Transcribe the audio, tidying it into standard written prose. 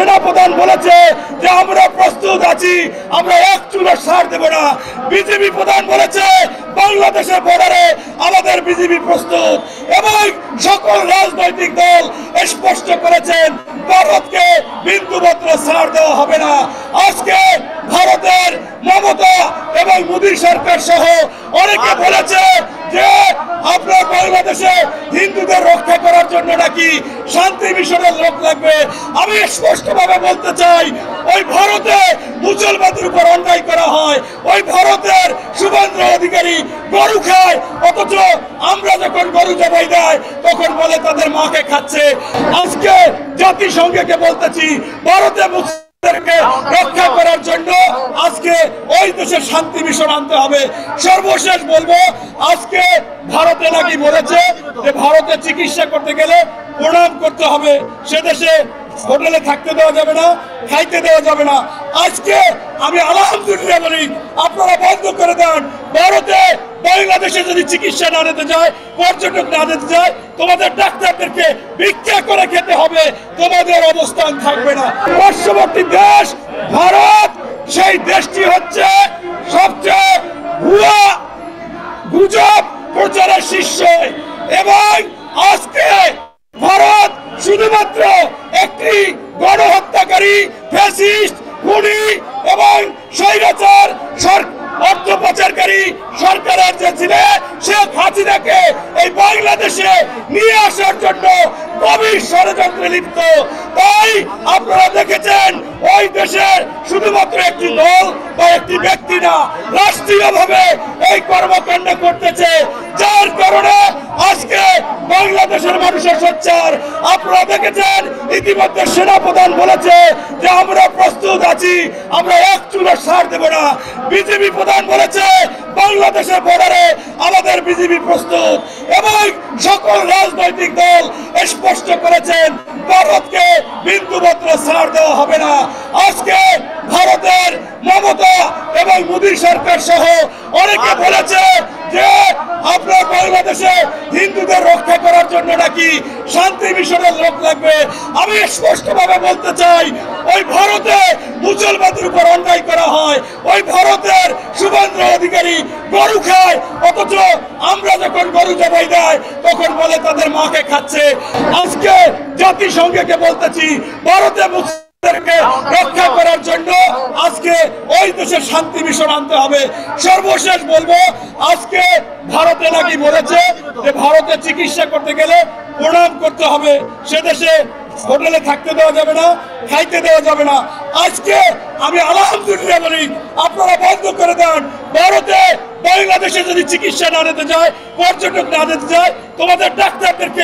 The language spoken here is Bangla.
সেনাপ্রধান বলেছে যে আমরা প্রস্তুত আছি, আমরা এক চুলো সার দেব না। বিজেপি প্রধান বলেছে বাংলাদেশের বর্ডারে আমাদের বিজেপি প্রস্তুত, এবং সকল রাজনৈতিক দল স্পষ্ট করেছেন ভারতকে বিন্দুমাত্র ছাড় দেওয়া হবে না। আজকে ভারতের মমতা এবং মোদী সরকার সহ অনেকে বলেছে যে আপনার বাংলাদেশে হিন্দুদের রক্ষা করার জন্য নাকি শান্তি মিশনের লোক লাগবে। আমি স্পষ্টভাবে বলতে চাই, ওই ভারতে মুসলমানদের উপর অন্যায় করা হয়, ওই ভারতের শুভেন্দু অধিকারী গরু খায়, অথচ আমরা যখন গরু জবাই দেয় তখন বলে তাদের মাকে খাচ্ছে। আজকে জাতিসংঘকে বলতেছি ভারতে রক্ষা করার জন্য আজকে ওই দেশের শান্তি মিশন আনতে হবে। সর্বশেষ বলবো, আজকে ভারতে নাকি বলেছে যে ভারতে চিকিৎসা করতে গেলে প্রণাম করতে হবে, সে দেশে হোটেলে থাকতে দেওয়া যাবে না, খাইতে দেওয়া যাবে না। আজকে আমি আলহামদুলিল্লাহ বলি, আপনারা বন্ধ করে দেন। ভারতে বাংলাদেশে যদি চিকিৎসা না নিতে যায়, পর্যটক না নিতে যায়, তোমাদের ডাক্তারদেরকে ভিক্ষা করে খেতে হবে, তোমাদের অবস্থান থাকবে না। পার্শ্ববর্তী দেশ ভারত, সেই দেশটি হচ্ছে সবচেয়ে ভুয়া গুজব প্রচারের শীর্ষ, এবং আজকে ভারত শুধুমাত্র একটি গণহত্যাকারী, ফ্যাসিস্ট, খুনি এবং স্বৈরাচার অর্থ পাচারকারী সরকারের যে ছিল, শেখ হাসিনাকে এই বাংলাদেশে নিয়ে আসার জন্য গভীর ষড়যন্ত্রে লিপ্ত। তাই আপনারা দেখেছেন ওই দেশের শুধুমাত্র একটি দল বা একটি ব্যক্তি না, রাষ্ট্রীয়ভাবে এই কর্মকাণ্ড করতেছে, যার কারণে আজকে বাংলাদেশের মানুষের সোচ্চার। আপনারা দেখেছেন ইতিমধ্যে সেনাপ্রধান বলেছে যে আমরা প্রস্তুত আছি, আমরা এক চুলো সার দেব না। বিজেপি প্রধান বলেছে বাংলাদেশের বর্ডারে আমাদের বিজেপি প্রস্তুত, এবং সকল রাজনৈতিক দল স্পষ্ট করেছেন ভারতকে বিন্দুমাত্র ছাড় দেওয়া হবে না। আজকে ভারতের মমতা এবং মোদী সরকার সহ অনেকে বলেছে যে আপনার বাংলাদেশে হিন্দুদের রক্ষা করার জন্য নাকি শান্তি মিশনের লোক লাগবে। আমি স্পষ্টভাবে বলতে চাই, ওই ভারতে মুসলমানদের উপর অন্যায় করা হয়, ওই ভারতের শুভেন্দু অধিকারী গরু খায়, অথচ আমরা যখন গরু জবাই দেয় তখন বলে তাদের মাকে খাচ্ছে। আজকে জাতিসংঘকে বলতেছি ভারতে রক্ষা করার জন্য আজকে ওই দেশের শান্তি মিশন আনতে হবে। সর্বশেষ বলবো, আজকে ভারতে নাকি বলেছে যে ভারতে চিকিৎসা করতে গেলে প্রণাম করতে হবে, সে দেশে হোটেলে থাকতে দেওয়া যাবে না, খাইতে দেওয়া যাবে না। আজকে আমি আলহামদুলিল্লাহ বলি, আপনারা বন্ধ করে দেন। ভারতে বাংলাদেশে যদি চিকিৎসা না নিতে যায়, পর্যটক না নিতে যায়, তোমাদের ডাক্তারদেরকে